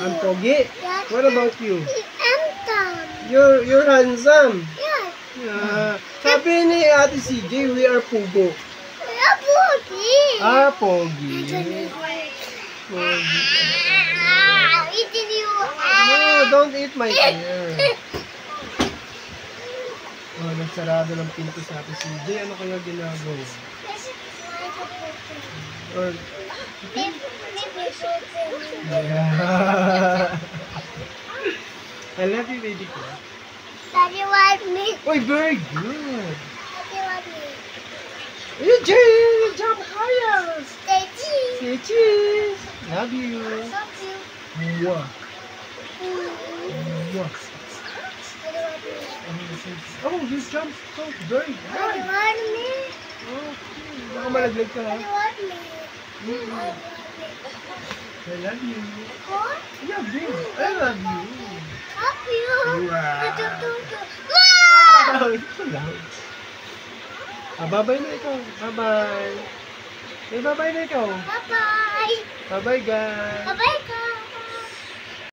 I'm pogi. Yes. What about you? Handsome. You're handsome. Yes. Sabi ni Ate CJ, we are pugo. Pogi. Pogi. Pogi. Eating you. No, don't eat my ear. Nagsarado ng pinto sa Ate CJ. Ano kaya ginagawa? Or... Yeah. I love you, baby ko. Daddy want me. Oy, very good. Daddy want me. You jump higher. Stay cheese. Say cheese. Love you. Love you. Mwah. Mwah. Oh, you jumped so very Daddy high. want me. Okay. Baka malaglag ka, ha? Daddy want me. I love you. What? I love you. I love you. Love you. Wow! Ito lang. Bye-bye na ikaw. Bye-bye. Bye-bye na ikaw. Bye-bye. Bye-bye, guys. Bye-bye, guys.